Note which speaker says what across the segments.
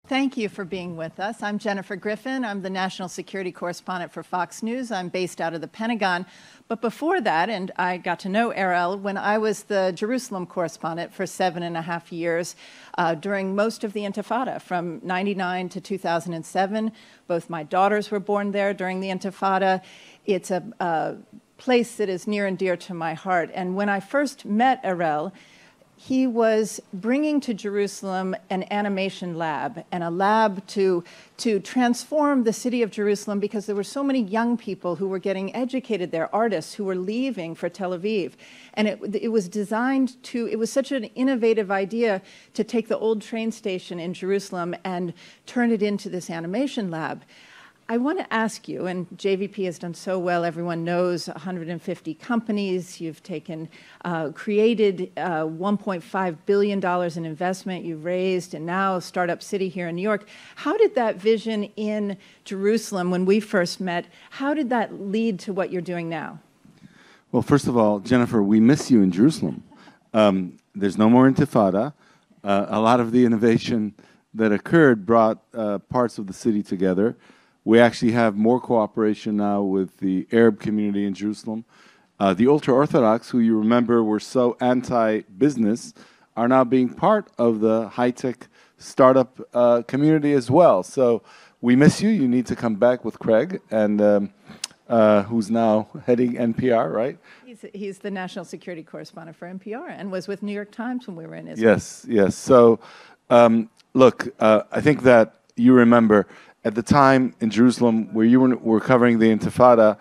Speaker 1: Thank you for being with us. I'm Jennifer Griffin. I'm the national security correspondent for Fox News. I'm based out of the Pentagon. But before that, and I got to know Aráel when I was the Jerusalem correspondent for 7.5 years during most of the Intifada, from 99 to 2007. Both my daughters were born there during the Intifada. It's a place that is near and dear to my heart. And when I first met Aráel, he was bringing to Jerusalem an animation lab, and a lab to transform the city of Jerusalem, because there were so many young people who were getting educated there, artists who were leaving for Tel Aviv. And it was designed to, it was such an innovative idea to take the old train station in Jerusalem and turn it into this animation lab. I want to ask you, and JVP has done so well, everyone knows 150 companies, you've created $1.5 billion in investment you've raised, and now Startup City here in New York. How did that vision in Jerusalem when we first met, how did that lead to what you're doing now?
Speaker 2: Well, first of all, Jennifer, we miss you in Jerusalem. There's no more Intifada. A lot of the innovation that occurred brought parts of the city together. We actually have more cooperation now with the Arab community in Jerusalem. The ultra-Orthodox, who you remember were so anti-business, are now being part of the high-tech startup community as well. So we miss you. You need to come back with Craig, and who's now heading NPR, right?
Speaker 1: He's the national security correspondent for NPR and was with New York Times when we were in Israel.
Speaker 2: Yes, yes. So look, I think that you remember at the time in Jerusalem where you were covering the Intifada,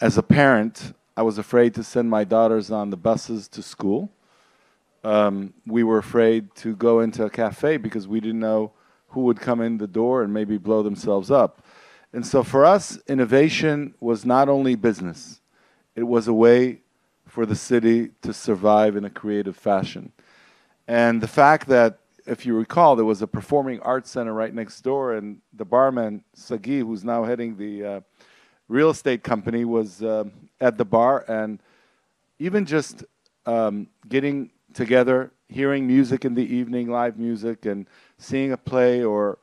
Speaker 2: as a parent, I was afraid to send my daughters on the buses to school. We were afraid to go into a cafe because we didn't know who would come in the door and maybe blow themselves up. And so for us, innovation was not only business. It was a way for the city to survive in a creative fashion. And the fact that, if you recall, there was a performing arts center right next door, and the barman, Sagi, who's now heading the real estate company, was at the bar. And even just getting together, hearing music in the evening, live music, and seeing a play or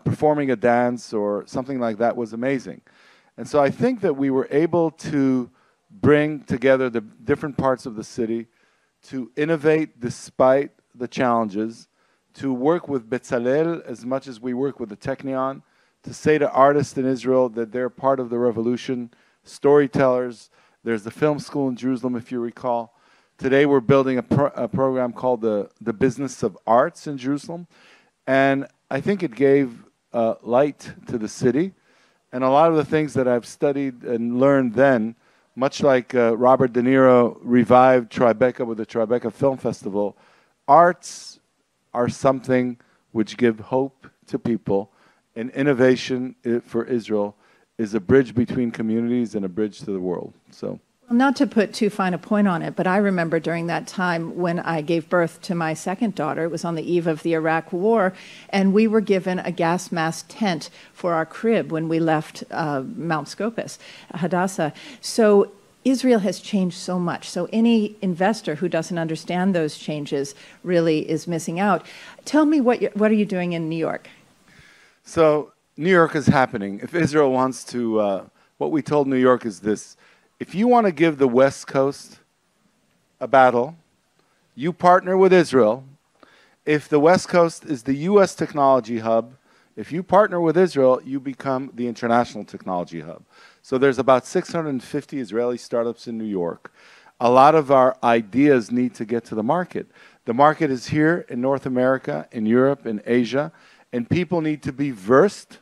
Speaker 2: performing a dance or something like that was amazing. And so I think that we were able to bring together the different parts of the city to innovate despite the challenges, to work with Bezalel as much as we work with the Technion, to say to artists in Israel that they're part of the revolution, storytellers. There's the film school in Jerusalem, if you recall. Today we're building a program called the Business of Arts in Jerusalem. And I think it gave light to the city. And a lot of the things that I've studied and learned then, much like Robert De Niro revived Tribeca with the Tribeca Film Festival, arts are something which give hope to people, and innovation for Israel is a bridge between communities and a bridge to the world. So,
Speaker 1: not to put too fine a point on it, but I remember during that time when I gave birth to my second daughter, it was on the eve of the Iraq War, and we were given a gas mask tent for our crib when we left Mount Scopus, Hadassah. So Israel has changed so much. So any investor who doesn't understand those changes really is missing out. Tell me what are you doing in New York?
Speaker 2: So New York is happening. If Israel wants to, what we told New York is this: if you want to give the West Coast a battle, you partner with Israel. If the West Coast is the U.S. technology hub, if you partner with Israel, you become the international technology hub. So there's about 650 Israeli startups in New York. A lot of our ideas need to get to the market. The market is here in North America, in Europe, in Asia, and people need to be versed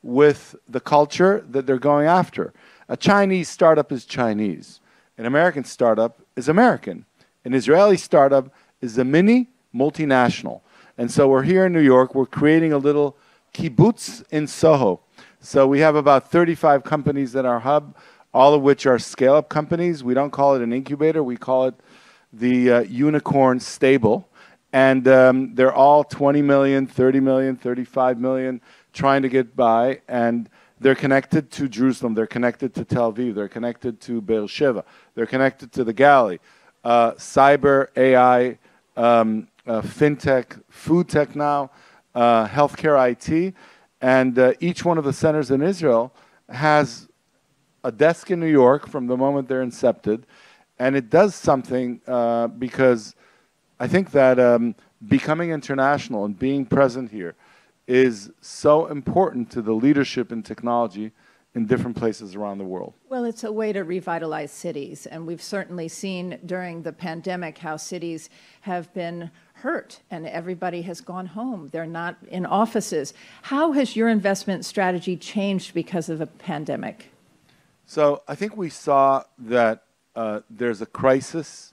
Speaker 2: with the culture that they're going after. A Chinese startup is Chinese. An American startup is American. An Israeli startup is a mini multinational. And so we're here in New York. We're creating a little kibbutz in Soho. So we have about 35 companies at our hub, all of which are scale-up companies. We don't call it an incubator. We call it the unicorn stable. And they're all 20 million, 30 million, 35 million, trying to get by. And they're connected to Jerusalem. They're connected to Tel Aviv. They're connected to Beersheba. They're connected to the Galilee. Cyber, AI, fintech, food tech now. healthcare IT, and each one of the centers in Israel has a desk in New York from the moment they're incepted, and it does something because I think that becoming international and being present here is so important to the leadership in technology in different places around the world.
Speaker 1: Well, it's a way to revitalize cities, and we've certainly seen during the pandemic how cities have been hurt and everybody has gone home. They're not in offices. How has your investment strategy changed because of the pandemic?
Speaker 2: So I think we saw that there's a crisis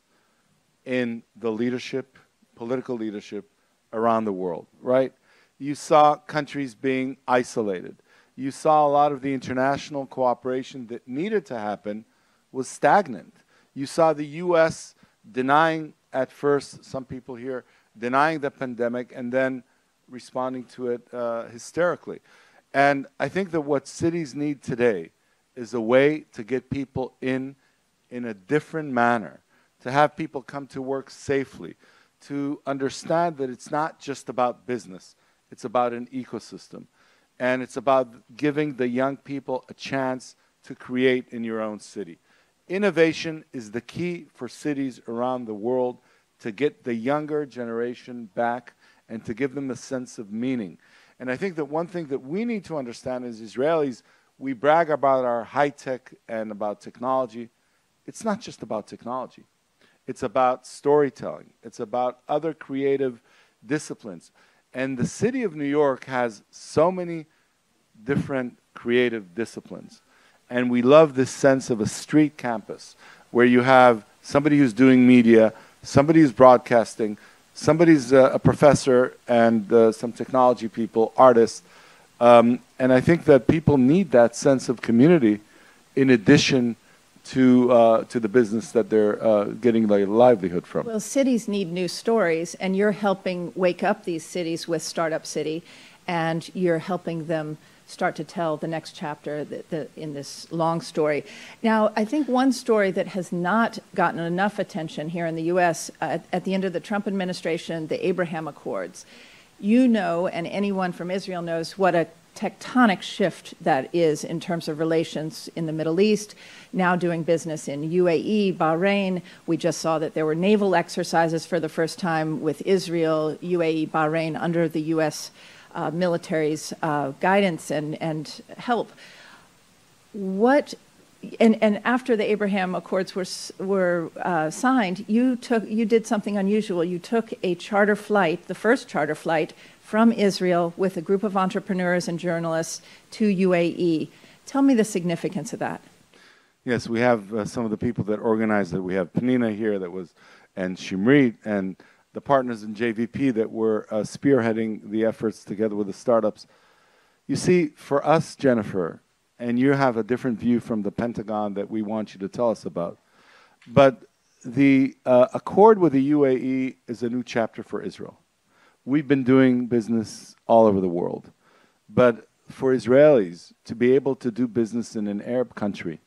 Speaker 2: in the leadership, political leadership around the world, right? You saw countries being isolated. You saw a lot of the international cooperation that needed to happen was stagnant. You saw the U.S. denying at first, some people here, denying the pandemic and then responding to it hysterically. And I think that what cities need today is a way to get people in a different manner, to have people come to work safely, to understand that it's not just about business, it's about an ecosystem. And it's about giving the young people a chance to create in your own city. Innovation is the key for cities around the world to get the younger generation back and to give them a sense of meaning. And I think that one thing that we need to understand as Israelis, we brag about our high tech and about technology. It's not just about technology. It's about storytelling. It's about other creative disciplines. And the city of New York has so many different creative disciplines. And we love this sense of a street campus where you have somebody who's doing media, somebody who's broadcasting, somebody's a professor, and some technology people, artists. And I think that people need that sense of community in addition to the business that they're getting their livelihood from.
Speaker 1: Well, cities need new stories, and you're helping wake up these cities with Startup City, and you're helping them start to tell the next chapter in this long story. Now, I think one story that has not gotten enough attention here in the U.S. At the end of the Trump administration, the Abraham Accords. You know, and anyone from Israel knows, what a tectonic shift that is in terms of relations in the Middle East, now doing business in UAE, Bahrain. We just saw that there were naval exercises for the first time with Israel, UAE, Bahrain, under the U.S. Military's guidance and help. And after the Abraham Accords were signed, you did something unusual. You took a charter flight, the first charter flight, from Israel with a group of entrepreneurs and journalists to UAE. Tell me the significance of that.
Speaker 2: Yes, we have some of the people that organized it. We have Penina here and Shimrit, and the partners in JVP that were spearheading the efforts together with the startups. You see, for us, Jennifer, and you have a different view from the Pentagon that we want you to tell us about, but the accord with the UAE is a new chapter for Israel. We've been doing business all over the world, but for Israelis to be able to do business in an Arab country,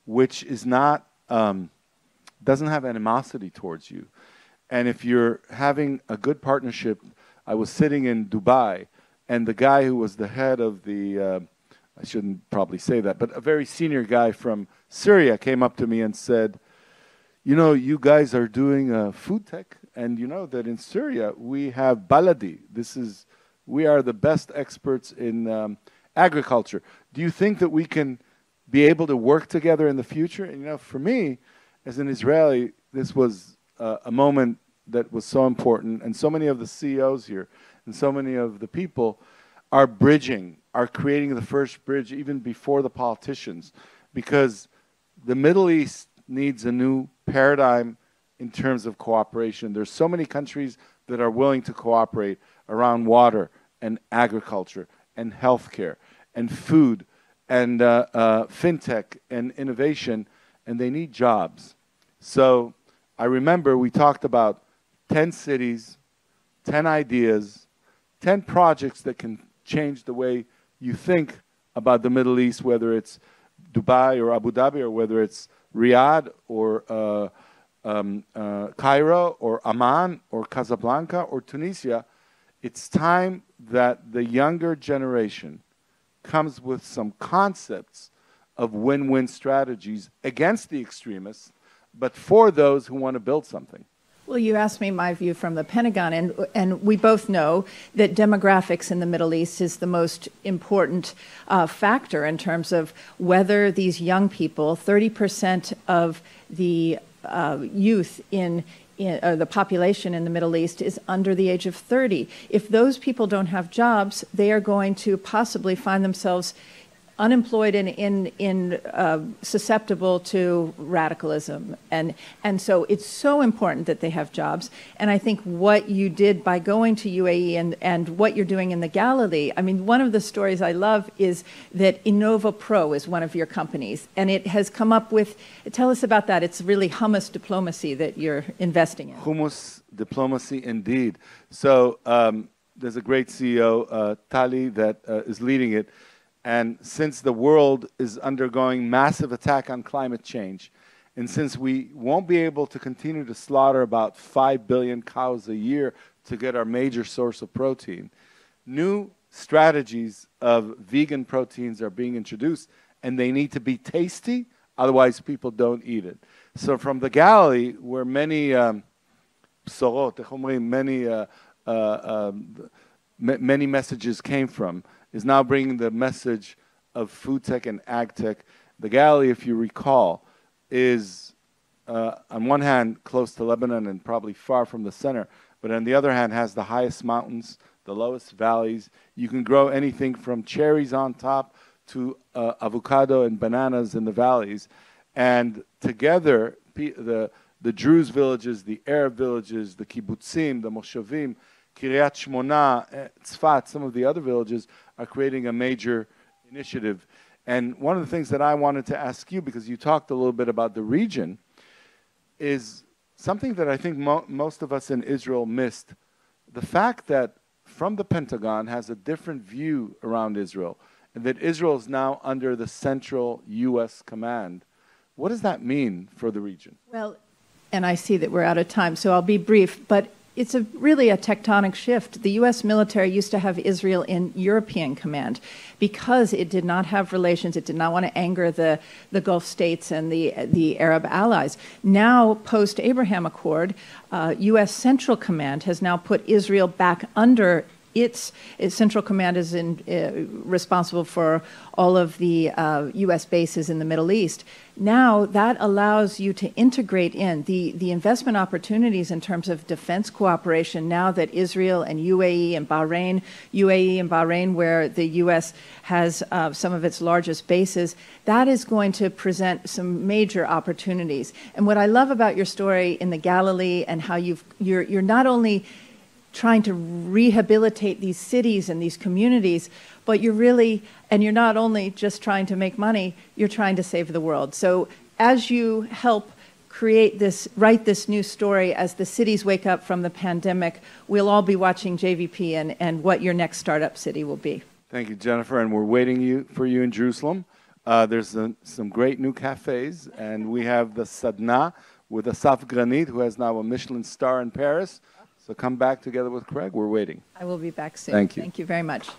Speaker 2: which is not, doesn't have animosity towards you, and if you're having a good partnership, I was sitting in Dubai, and the guy who was the head of the, I shouldn't probably say that, but a very senior guy from Syria came up to me and said, you know, you guys are doing food tech, and you know that in Syria we have baladi. We are the best experts in agriculture. Do you think that we can be able to work together in the future? And you know, for me, as an Israeli, this was a moment that was so important, and so many of the CEOs here and so many of the people are creating the first bridge even before the politicians, because the Middle East needs a new paradigm in terms of cooperation. There's so many countries that are willing to cooperate around water and agriculture and healthcare and food and fintech and innovation, and they need jobs. So I remember we talked about 10 cities, 10 ideas, 10 projects that can change the way you think about the Middle East, whether it's Dubai or Abu Dhabi, or whether it's Riyadh or Cairo or Amman or Casablanca or Tunisia. It's time that the younger generation comes with some concepts of win-win strategies against the extremists, but for those who want to build something.
Speaker 1: Well, you asked me my view from the Pentagon, and we both know that demographics in the Middle East is the most important factor in terms of whether these young people, 30% of the youth in the population in the Middle East is under the age of 30. If those people don't have jobs, they are going to possibly find themselves unemployed and susceptible to radicalism. And so it's so important that they have jobs. And I think what you did by going to UAE and what you're doing in the Galilee, I mean, one of the stories I love is that Innova Pro is one of your companies. And it has come up with, tell us about that. It's really Hummus Diplomacy that you're investing in.
Speaker 2: Hummus Diplomacy, indeed. So there's a great CEO, Tali, that is leading it. And since the world is undergoing massive attack on climate change, and since we won't be able to continue to slaughter about 5 billion cows a year to get our major source of protein, new strategies of vegan proteins are being introduced, and they need to be tasty, otherwise people don't eat it. So from the Galilee, where many many messages came from, is now bringing the message of food tech and ag tech. The Galilee, if you recall, is on one hand close to Lebanon and probably far from the center, but on the other hand has the highest mountains, the lowest valleys. You can grow anything from cherries on top to avocado and bananas in the valleys. And together, the Druze villages, the Arab villages, the kibbutzim, the moshavim, Kiryat Shmona, Tzfat, some of the other villages are creating a major initiative. And one of the things that I wanted to ask you, because you talked a little bit about the region, is something that I think most of us in Israel missed. The fact that from the Pentagon has a different view around Israel, and that Israel is now under the central U.S. command. What does that mean for the region?
Speaker 1: Well, and I see that we're out of time, so I'll be brief, but it's really a tectonic shift. The U.S. military used to have Israel in European command because it did not have relations. It did not want to anger the Gulf states and the Arab allies. Now, post-Abraham Accord, U.S. Central Command has now put Israel back under its Central Command is responsible for all of the U.S. bases in the Middle East. Now that allows you to integrate in the investment opportunities in terms of defense cooperation now that Israel and UAE and Bahrain, where the U.S. has some of its largest bases, that is going to present some major opportunities. And what I love about your story in the Galilee and how you're not only trying to rehabilitate these cities and these communities, but you're not only just trying to make money, you're trying to save the world. So as you help write this new story, as the cities wake up from the pandemic, we'll all be watching JVP and what your next startup city will be.
Speaker 2: Thank you, Jennifer, and we're waiting for you in Jerusalem. There's some great new cafes, and we have the Sadna with Asaf Granit, who has now a Michelin star in Paris. So come back together with Craig. We're waiting.
Speaker 1: I will be back soon.
Speaker 2: Thank you.
Speaker 1: Thank you very much.